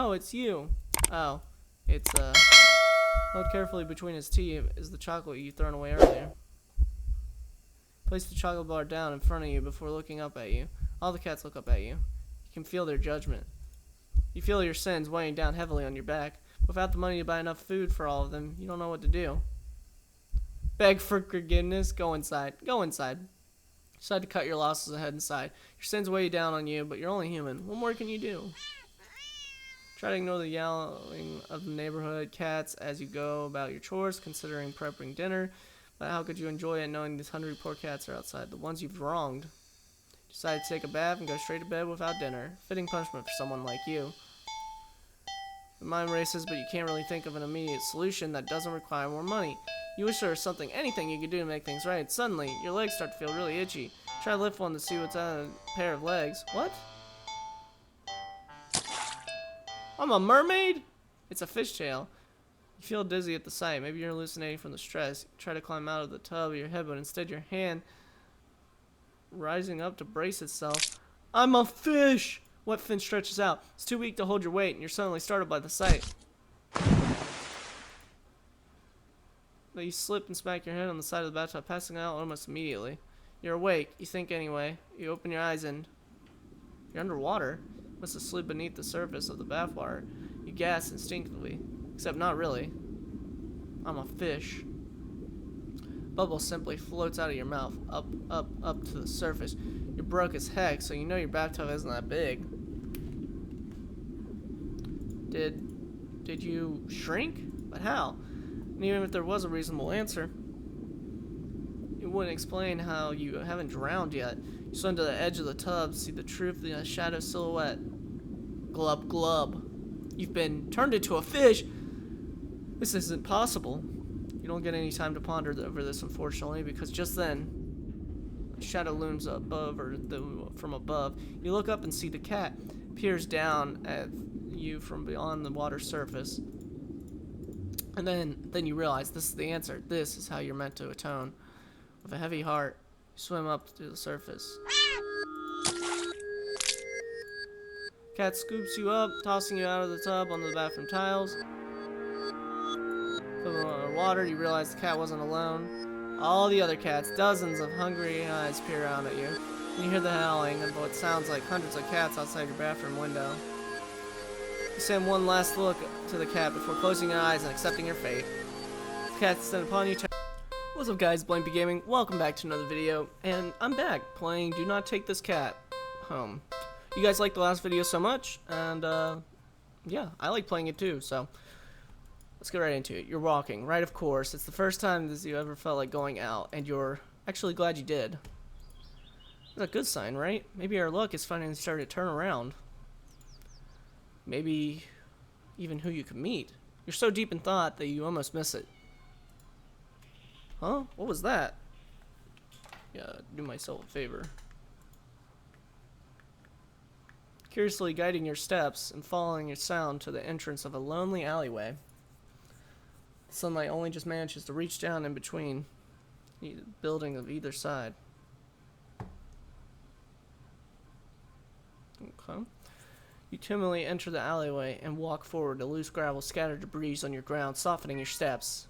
Oh, it's you. Oh, it's held carefully between his teeth is the chocolate you thrown away earlier. Place the chocolate bar down in front of you before looking up at you. All the cats look up at you. You can feel their judgment. You feel your sins weighing down heavily on your back. Without the money to buy enough food for all of them, you don't know what to do. Beg for forgiveness. Go inside. Go inside. Decide to cut your losses and head inside. Your sins weigh down on you, but you're only human. What more can you do? Try to ignore the yelling of the neighborhood cats as you go about your chores, considering prepping dinner. But how could you enjoy it knowing these hungry poor cats are outside, the ones you've wronged? Decide to take a bath and go straight to bed without dinner. Fitting punishment for someone like you. The mind races, but you can't really think of an immediate solution that doesn't require more money. You wish there was anything you could do to make things right. Suddenly, your legs start to feel really itchy. Try to lift one to see what's on a pair of legs. What? I'm a mermaid? It's a fishtail. You feel dizzy at the sight. Maybe you're hallucinating from the stress. You try to climb out of the tub of your head, but instead your hand rising up to brace itself. I'm a fish! What fin stretches out? It's too weak to hold your weight, and you're suddenly startled by the sight. But you slip and smack your head on the side of the bathtub, passing out almost immediately. You're awake. You think anyway. You open your eyes and you're underwater. You must have slid beneath the surface of the bathwater. You gasp instinctively. Except not really. I'm a fish. Bubble simply floats out of your mouth, up to the surface. You're broke as heck, so you know your bathtub isn't that big. Did you shrink? But how? And even if there was a reasonable answer, it wouldn't explain how you haven't drowned yet. You swim to the edge of the tub, see the truth in a shadow silhouette. Glub glub. You've been turned into a fish. This isn't possible. You don't get any time to ponder over this, unfortunately, because just then, a shadow looms from above. You look up and see the cat peers down at you from beyond the water surface. And then you realize this is the answer. This is how you're meant to atone. With a heavy heart, you swim up to the surface. Cat scoops you up, tossing you out of the tub onto the bathroom tiles. From the water, you realize the cat wasn't alone. All the other cats, dozens of hungry eyes peer around at you. And you hear the howling of what sounds like hundreds of cats outside your bathroom window. You send one last look to the cat before closing your eyes and accepting your fate. The cat descends upon you. What's up, guys? Blimpy Gaming. Welcome back to another video, and I'm back playing Do Not Take This Cat Home. You guys liked the last video so much, and yeah, I like playing it too, so let's get right into it. You're walking, right? Of course. It's the first time that you ever felt like going out, and you're actually glad you did. That's a good sign, right? Maybe our luck is finally starting to turn around. Maybe even who you could meet. You're so deep in thought that you almost miss it. Huh? What was that? Yeah, do myself a favor. Curiously guiding your steps and following your sound to the entrance of a lonely alleyway. The sunlight only just manages to reach down in between the building of either side. Okay. You timidly enter the alleyway and walk forward. The loose gravel scattered debris on your ground, softening your steps.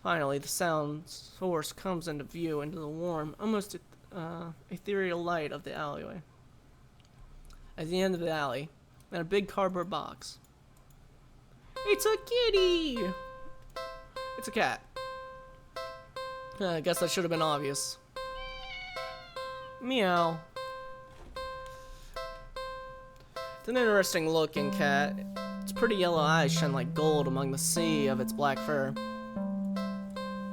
Finally, the sound source comes into view into the warm, almost ethereal light of the alleyway. At the end of the alley, in a big cardboard box. It's a kitty! It's a cat. I guess that should have been obvious. Meow. It's an interesting looking cat. Its pretty yellow eyes shine like gold among the sea of its black fur.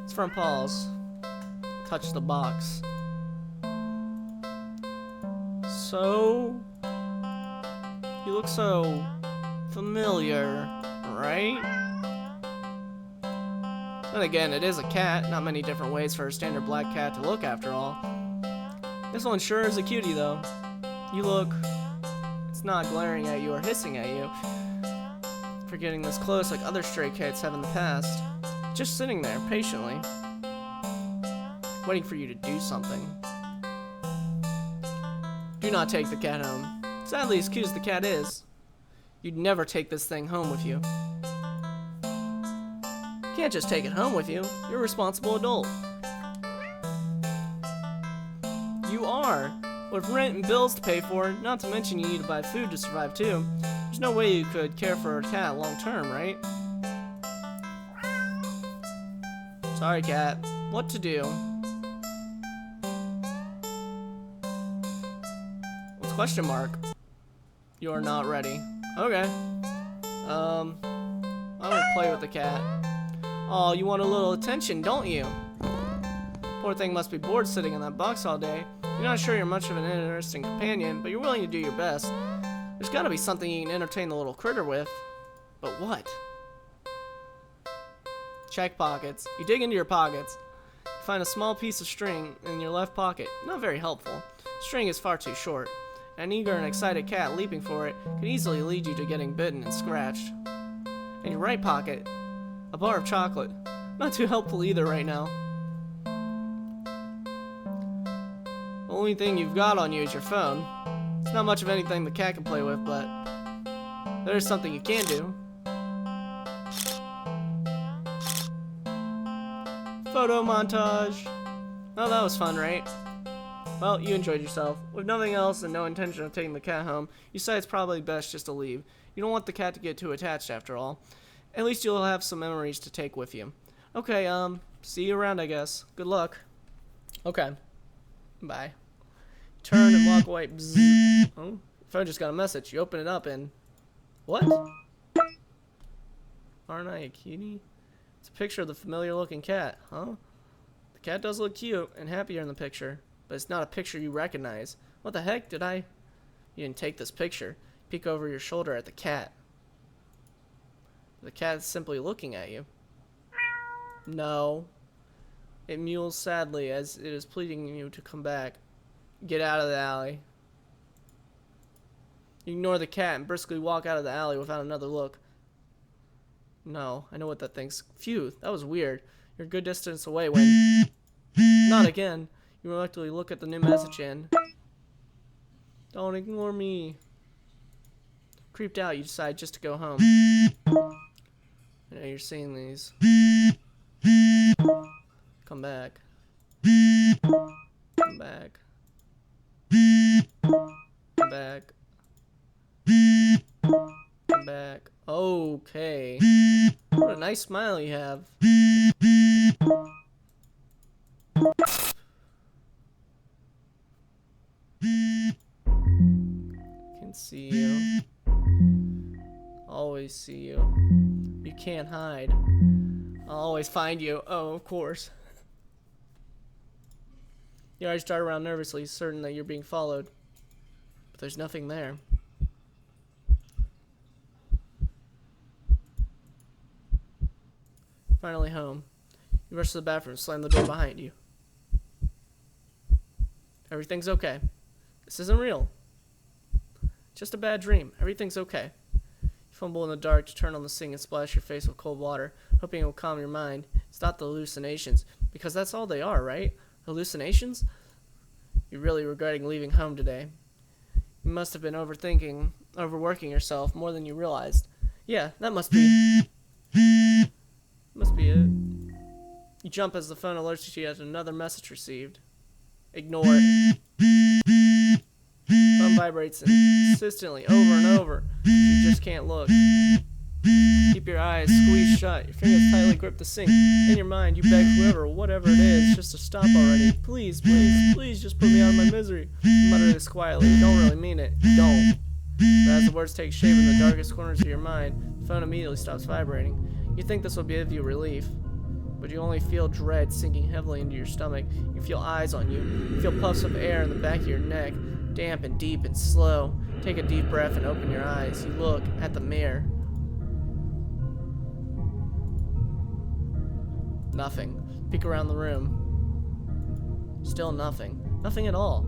Its front paws touch the box. So, you look so familiar, right? Then again, it is a cat. Not many different ways for a standard black cat to look after all. This one sure is a cutie though. You look... It's not glaring at you or hissing at you for getting this close like other stray cats have in the past. Just sitting there, patiently. Waiting for you to do something. Do not take the cat home. Sadly, as cute as the cat is, You'd never take this thing home with you. You can't just take it home with you. You're a responsible adult. You are. With rent and bills to pay for, not to mention you need to buy food to survive too. There's no way you could care for a cat long term, right? Sorry, cat. What to do? What's question mark? You're not ready. Okay. I'm gonna play with the cat. Oh, you want a little attention, don't you? Poor thing must be bored sitting in that box all day. You're not sure you're much of an interesting companion, but you're willing to do your best. There's gotta be something you can entertain the little critter with. But what? Check pockets. You dig into your pockets. You find a small piece of string in your left pocket. Not very helpful. String is far too short. An eager and excited cat leaping for it could easily lead you to getting bitten and scratched. In your right pocket, a bar of chocolate. Not too helpful either right now. The only thing you've got on you is your phone. It's not much of anything the cat can play with, but there's something you can do. Photo montage. Oh, that was fun, right? Well, you enjoyed yourself. With nothing else and no intention of taking the cat home, you decide it's probably best just to leave. You don't want the cat to get too attached after all. At least you'll have some memories to take with you. Okay, see you around, I guess. Good luck. Okay. Bye. Turn and walk away. Bzz. Oh, phone just got a message. You open it up and... What? Aren't I a cutie? It's a picture of the familiar-looking cat, huh? The cat does look cute and happier in the picture, but it's not a picture you recognize. What the heck did I... You didn't take this picture. Peek over your shoulder at the cat. The cat is simply looking at you. No. It mews sadly as it is pleading you to come back. Get out of the alley. You ignore the cat and briskly walk out of the alley without another look. No, I know what that thinks. Phew, that was weird. You're a good distance away when... Not again. You reluctantly look at the new message and... Don't ignore me. Creeped out, you decide just to go home. I know you're seeing these. Come back. Come back. Come back. Come back. Okay. What a nice smile you have. Can see you. Always see you. You can't hide. I'll always find you. Oh, of course. Your eyes dart around nervously, certain that you're being followed. But there's nothing there. Finally home. You rush to the bathroom, slam the door behind you. Everything's okay. This isn't real. Just a bad dream. Everything's okay. You fumble in the dark to turn on the sink and splash your face with cold water, hoping it will calm your mind. It's not the hallucinations, because that's all they are, right? Hallucinations? You're really regretting leaving home today. You must have been overworking yourself more than you realized. Yeah, that must be it. You jump as the phone alerts you to another message received. Ignore it. Phone vibrates insistently over and over. You just can't look. Keep your eyes squeezed shut. Your fingers tightly grip the sink. In your mind, you beg whoever, whatever it is, just to stop already. Please, please, please, just put me out of my misery. You mutter this quietly. You don't really mean it. You don't. But as the words take shape in the darkest corners of your mind, the phone immediately stops vibrating. You think this will give you relief, but you only feel dread sinking heavily into your stomach. You feel eyes on you. You feel puffs of air in the back of your neck, damp and deep and slow. Take a deep breath and open your eyes. You look at the mirror. Nothing. Peek around the room. Still nothing. Nothing at all.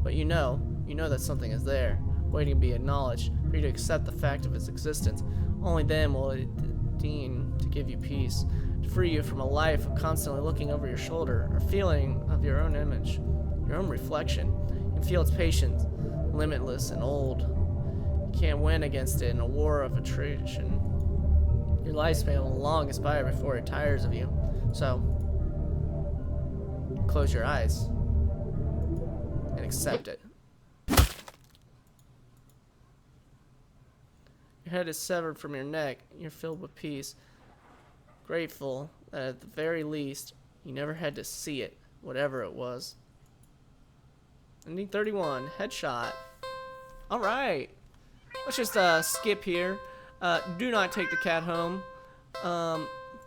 But you know that something is there, waiting to be acknowledged, for you to accept the fact of its existence. Only then will it deign to give you peace, to free you from a life of constantly looking over your shoulder, or feeling of your own image, your own reflection. You can feel its patience, limitless and old. You can't win against it in a war of attrition. Your lifespan will long expire before it tires of you. So, close your eyes and accept it. Your head is severed from your neck. You're filled with peace. Grateful that at the very least, you never had to see it, whatever it was. Ending 31. Headshot. Alright. Let's just skip here. Do not take the cat home.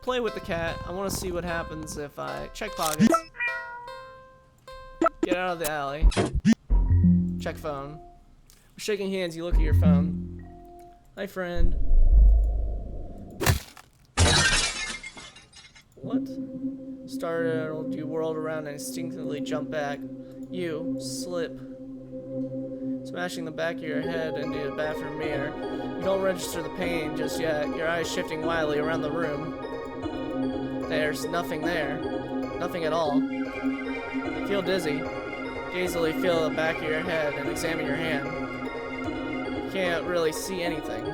Play with the cat. I want to see what happens if I check pockets. Get out of the alley. Check phone. We're shaking hands. You look at your phone. Hi, friend. What? Startled, you whirled around and instinctively jumped back. You slip, smashing the back of your head into the bathroom mirror. You don't register the pain just yet, your eyes shifting wildly around the room. There's nothing there. Nothing at all. You feel dizzy. Gazily feel the back of your head and examine your hand. You can't really see anything,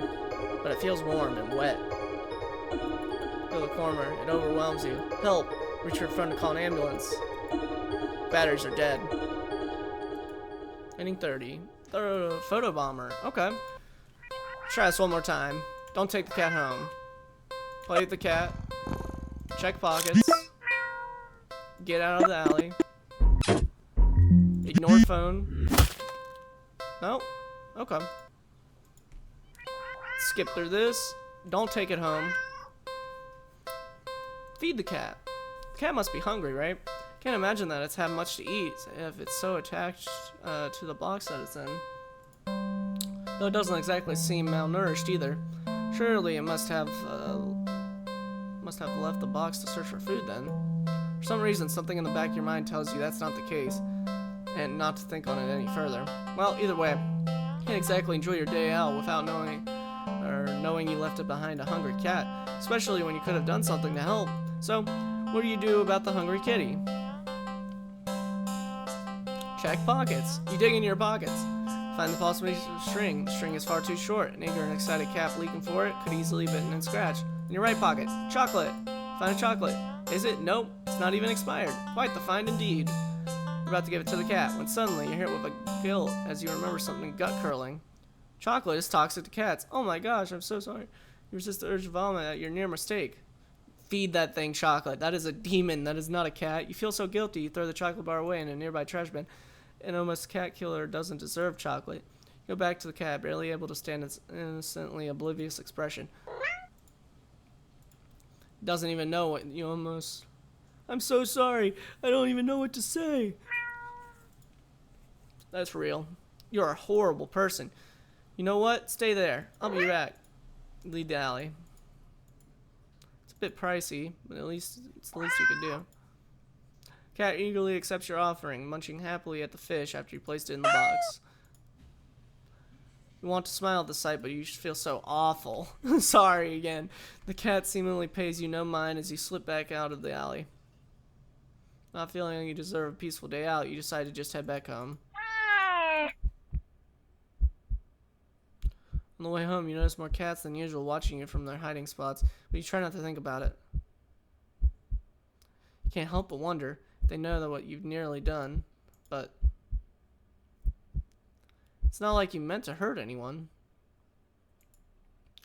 but it feels warm and wet. Feel the corner. It overwhelms you. Help! Reach your front to call an ambulance. Batteries are dead. Ending 30. Photo bomber. Okay. Try this one more time. Don't take the cat home. Play with the cat. Check pockets. Get out of the alley. Ignore phone. No? Okay. Skip through this. Don't take it home. Feed the cat. The cat must be hungry, right? Can't imagine that it's had much to eat if it's so attached to the box that it's in. Though it doesn't exactly seem malnourished either. Surely it must have left the box to search for food then. For some reason, something in the back of your mind tells you that's not the case, and not to think on it any further. Well, either way, you can't exactly enjoy your day out without knowing you left it behind a hungry cat, especially when you could have done something to help. So, what do you do about the hungry kitty? Check pockets. You dig in your pockets. Find the possibility of string. The string is far too short. An eager and excited cat leaping for it could easily be bitten and scratched. In your right pocket, chocolate. Find a chocolate. Is it? Nope. It's not even expired. Quite the find indeed. You're about to give it to the cat when suddenly you're hit with a guilt as you remember something gut curling. Chocolate is toxic to cats. Oh my gosh, I'm so sorry. You resist the urge to vomit at your near mistake. Feed that thing chocolate. That is a demon. That is not a cat. You feel so guilty, you throw the chocolate bar away in a nearby trash bin. An almost cat killer doesn't deserve chocolate. You go back to the cat, barely able to stand its innocently oblivious expression. Doesn't even know what you almost... I'm so sorry. I don't even know what to say. That's real. You're a horrible person. You know what? Stay there. I'll be back. Lead the alley. It's a bit pricey, but at least it's the least you could do. Cat eagerly accepts your offering, munching happily at the fish after you placed it in the box. You want to smile at the sight, but you just feel so awful. Sorry again. The cat seemingly pays you no mind as you slip back out of the alley. Not feeling like you deserve a peaceful day out, you decide to just head back home. On the way home, you notice more cats than usual watching you from their hiding spots, but you try not to think about it. You can't help but wonder if they know that what you've nearly done, but it's not like you meant to hurt anyone,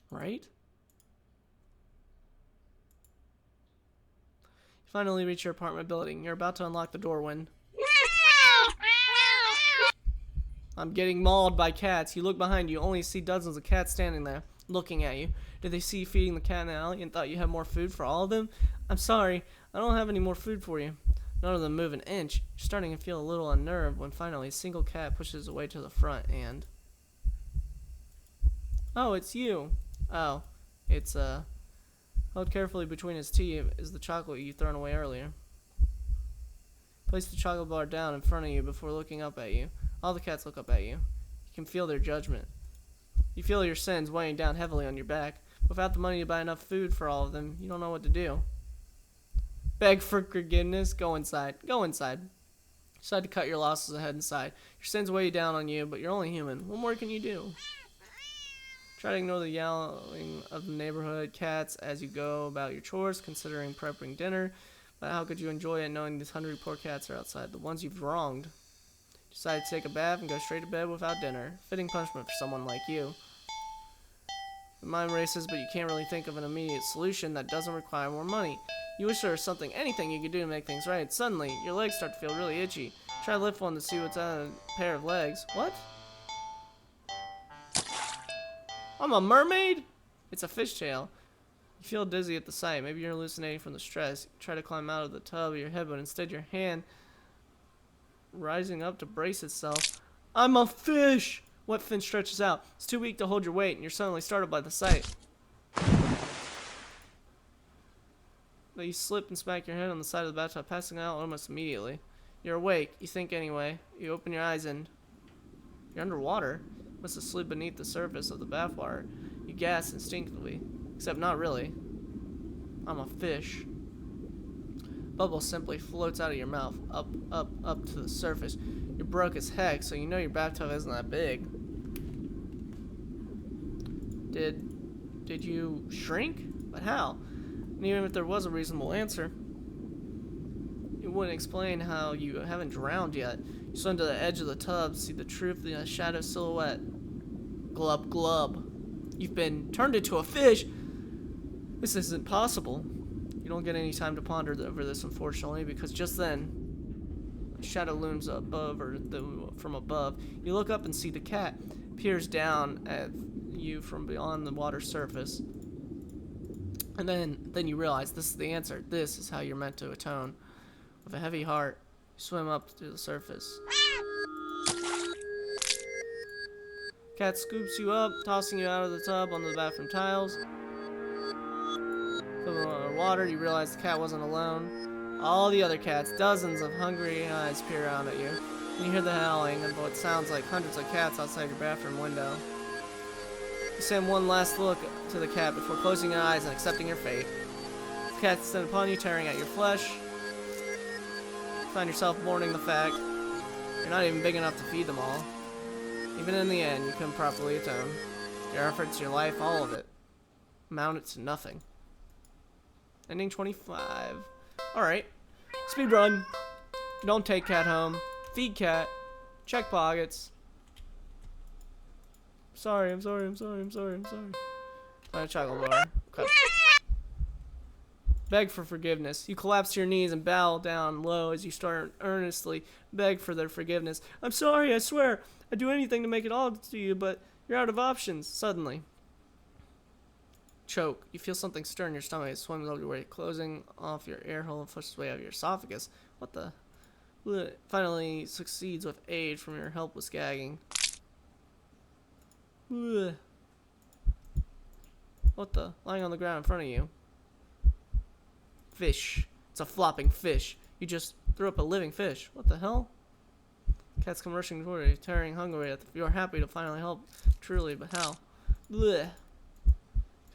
right? You finally reach your apartment building. You're about to unlock the door when... I'm getting mauled by cats. You look behind you, only see dozens of cats standing there, looking at you. Did they see you feeding the cat in the alley and thought you had more food for all of them? I'm sorry, I don't have any more food for you. None of them move an inch. You're starting to feel a little unnerved when finally a single cat pushes away to the front and... Oh, it's you. Oh, it's, held carefully between his teeth is the chocolate you'd thrown away earlier. Place the chocolate bar down in front of you before looking up at you. All the cats look up at you. You can feel their judgment. You feel your sins weighing down heavily on your back. Without the money to buy enough food for all of them, you don't know what to do. Beg for forgiveness. Go inside. Go inside. Decide to cut your losses and head inside. Your sins weigh down on you, but you're only human. What more can you do? Try to ignore the yelling of the neighborhood cats as you go about your chores, considering prepping dinner. But how could you enjoy it knowing these hungry poor cats are outside, the ones you've wronged? Decide to take a bath and go straight to bed without dinner. Fitting punishment for someone like you. The mind races, but you can't really think of an immediate solution that doesn't require more money. You wish there was anything you could do to make things right. Suddenly, your legs start to feel really itchy. Try to lift one to see what's on a pair of legs. What? I'm a mermaid? It's a fishtail. You feel dizzy at the sight. Maybe you're hallucinating from the stress. You try to climb out of the tub of your head, but instead your hand rising up to brace itself. I'm a fish! Wet fin stretches out. It's too weak to hold your weight, and you're suddenly startled by the sight. But you slip and smack your head on the side of the bathtub, passing out almost immediately. You're awake. You think anyway. You open your eyes and you're underwater. You must have slid beneath the surface of the bathwater. You gasp instinctively. Except not really. I'm a fish. Bubble simply floats out of your mouth, up to the surface. You're broke as heck, so you know your bathtub isn't that big. Did you shrink? But how? And even if there was a reasonable answer, it wouldn't explain how you haven't drowned yet. You swim to the edge of the tub, see the truth in a shadow silhouette. Glub glub. You've been turned into a fish. This isn't possible. You don't get any time to ponder over this, unfortunately, because just then, a shadow looms from above. You look up and see the cat peers down at you from beyond the water surface. And then you realize this is the answer. This is how you're meant to atone. With a heavy heart, you swim up to the surface. Cat scoops you up, tossing you out of the tub onto the bathroom tiles. Under water, you realize the cat wasn't alone. All the other cats, dozens of hungry eyes peer around at you. And you hear the howling and what sounds like hundreds of cats outside your bathroom window. You send one last look to the cat before closing your eyes and accepting your fate. The cat descends upon you, tearing at your flesh. You find yourself mourning the fact you're not even big enough to feed them all. Even in the end, you couldn't properly atone. Your efforts, your life, all of it, amounted to nothing. Ending 25. Alright. Speedrun. Don't take cat home. Feed cat. Check pockets. I'm sorry. Find a chocolate bar. Okay. Beg for forgiveness. You collapse to your knees and bow down low as you start earnestly beg for their forgiveness. I'm sorry, I swear. I'd do anything to make it all to you, but you're out of options. Suddenly. Choke. You feel something stir in your stomach. It swims over your way, closing off your air hole and pushes its way out of your esophagus. What the? It finally succeeds with aid from your helpless gagging. What the? Lying on the ground in front of you. Fish. It's a flopping fish. You just threw up a living fish. What the hell? Cats come rushing toward you, tearing hungry. You are happy to finally help. Truly, but how? Blech.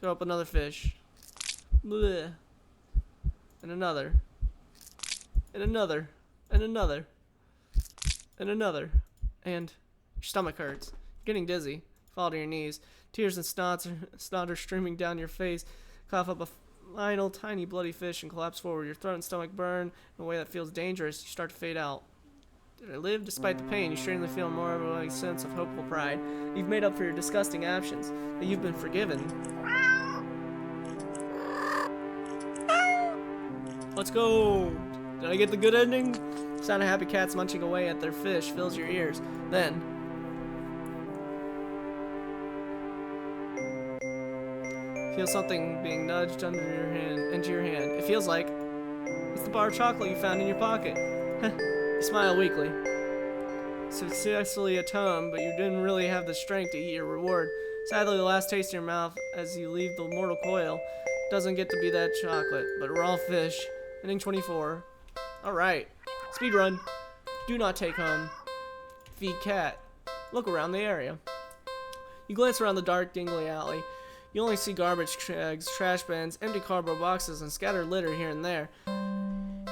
Throw up another fish. Blech. And another. And another. And another. And another. And your stomach hurts. You're getting dizzy. You fall to your knees. Tears and snot are streaming down your face. Cough up a final tiny bloody fish and collapse forward. Your throat and stomach burn in a way that feels dangerous. You start to fade out. Did I live? Despite the pain, you strangely feel more of a sense of hopeful pride. You've made up for your disgusting actions. That you've been forgiven. Let's go! Did I get the good ending? The sound of happy cats munching away at their fish fills your ears. Then, feel something being nudged into your hand. It feels like it's the bar of chocolate you found in your pocket. You smile weakly. Successfully atoned, but you didn't really have the strength to eat your reward. Sadly, the last taste in your mouth as you leave the mortal coil doesn't get to be that chocolate, but raw fish. Ending 24. Alright. Speedrun. Do not take home. Feed cat. Look around the area. You glance around the dark, dingly alley. You only see garbage bags, trash bins, empty cardboard boxes, and scattered litter here and there.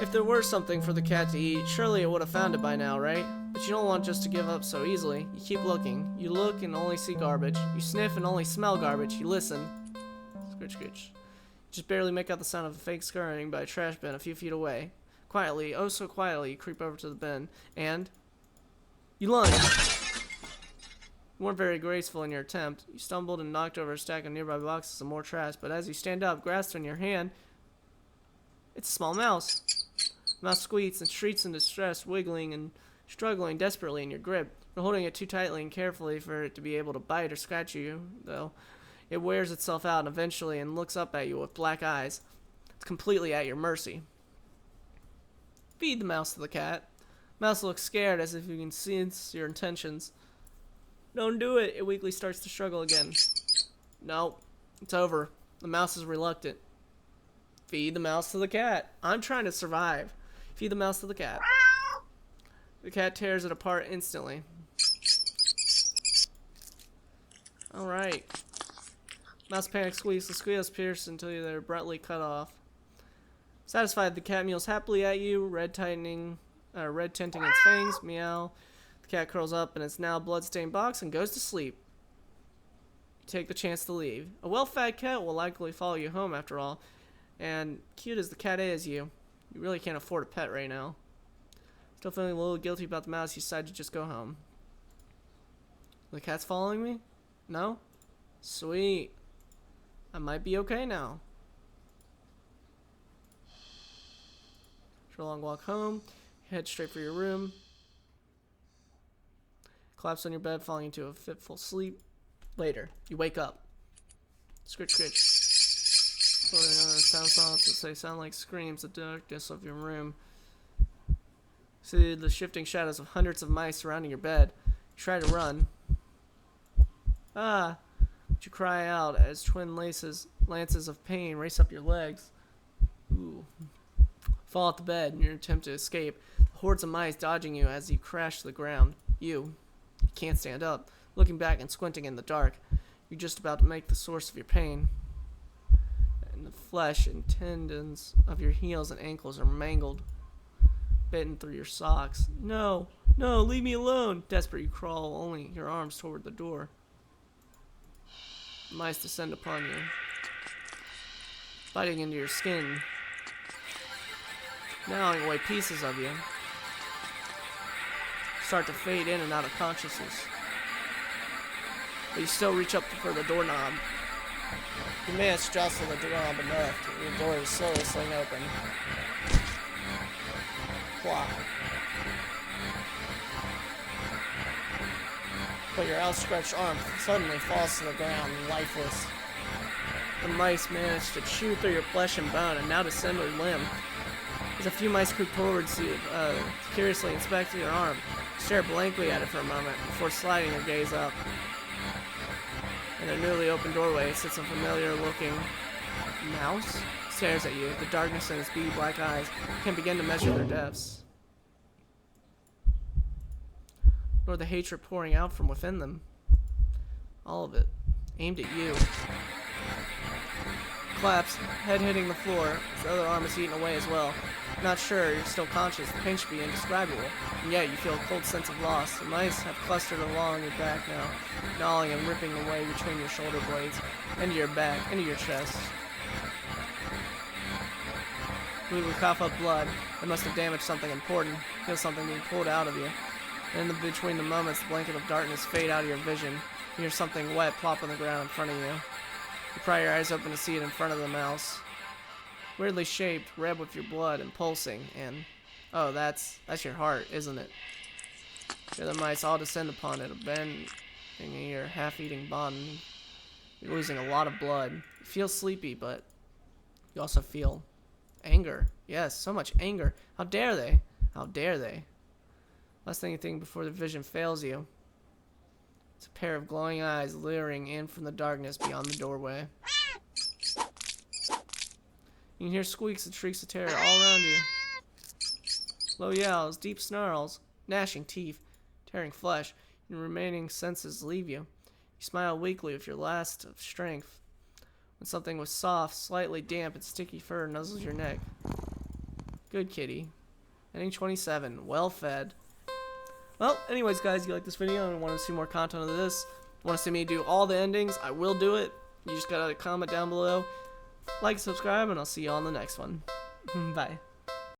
If there were something for the cat to eat, surely it would have found it by now, right? But But you don't want just to give up so easily. You keep looking. You look and only see garbage. You sniff and only smell garbage. You listen. Scritch, scritch. You just barely make out the sound of a fake scurrying by a trash bin a few feet away. Quietly, oh so quietly, you creep over to the bin, and you lunge. You weren't very graceful in your attempt. You stumbled and knocked over a stack of nearby boxes and more trash, but as you stand up, grasped in your hand, it's a small mouse. The mouse squeaks and shrieks in distress, wiggling and struggling desperately in your grip. You're holding it too tightly and carefully for it to be able to bite or scratch you, though. It wears itself out eventually and looks up at you with black eyes. It's completely at your mercy. Feed the mouse to the cat. Mouse looks scared as if you can sense your intentions. Don't do it. It weakly starts to struggle again. No, it's over. The mouse is reluctant. Feed the mouse to the cat. I'm trying to survive. Feed the mouse to the cat. The cat tears it apart instantly. Alright. Mouse panic squeaks. The squeals pierce until they're abruptly cut off. Satisfied, the cat meows happily at you, red tinting its fangs. Meow. The cat curls up in its now blood-stained box and goes to sleep. You take the chance to leave. A well-fed cat will likely follow you home after all, and cute as the cat is, you really can't afford a pet right now. Still feeling a little guilty about the mouse, you decide to just go home. The cat's following me? No? Sweet. I might be okay now. After a long walk home, you head straight for your room. Collapse on your bed, falling into a fitful sleep. Later, you wake up. Scritch, scritch. Sounds they sound like screams. The darkness of your room. See the shifting shadows of hundreds of mice surrounding your bed. You try to run. But you cry out as twin lances of pain race up your legs. Ooh. Fall off the bed in your attempt to escape. Hordes of mice dodging you as you crash to the ground. You can't stand up. Looking back and squinting in the dark. You're just about to make the source of your pain. And the flesh and tendons of your heels and ankles are mangled. Bitten through your socks. No, leave me alone. Desperate, you crawl only your arms toward the door. The mice descend upon you, biting into your skin, gnawing away pieces of you. Start to fade in and out of consciousness. But you still reach up for the doorknob. You manage to jostle the doorknob enough to your door is slowly swing open. Plop. But your outstretched arm suddenly falls to the ground, lifeless. The mice manage to chew through your flesh and bone and now descend your limb. As a few mice creep towards you, curiously inspect your arm, stare blankly at it for a moment before sliding their gaze up. In a newly opened doorway sits a familiar-looking mouse. Stares at you. The darkness in its beady black eyes can begin to measure their depths, nor the hatred pouring out from within them. All of it aimed at you. Collapse, head hitting the floor. His other arm is eaten away as well. Not sure, you're still conscious. The pain should be indescribable, and yet you feel a cold sense of loss. The mice have clustered along your back now, gnawing and ripping away between your shoulder blades, into your back, into your chest. You cough up blood. It must have damaged something important. Feel something being pulled out of you. And between the moments, the blanket of darkness fade out of your vision. You hear something wet plop on the ground in front of you. You pry your eyes open to see it in front of the mouse. Weirdly shaped, red with your blood and pulsing, and oh, that's your heart, isn't it? The other mice all descend upon it, abandoning your half-eating body. You're losing a lot of blood. You feel sleepy, but you also feel anger. Yes, so much anger. How dare they? How dare they? Last thing you think before the vision fails you. It's a pair of glowing eyes leering in from the darkness beyond the doorway. You can hear squeaks and shrieks of terror all around you. Low yells, deep snarls, gnashing teeth, tearing flesh. Your remaining senses leave you. You smile weakly with your last of strength when something with soft, slightly damp and sticky fur nuzzles your neck. Good kitty. Ending 27. Well fed. Well, anyways, guys, you like this video and want to see more content of this, want to see me do all the endings, I will do it. You just gotta comment down below, like, subscribe, and I'll see you on the next one. Bye.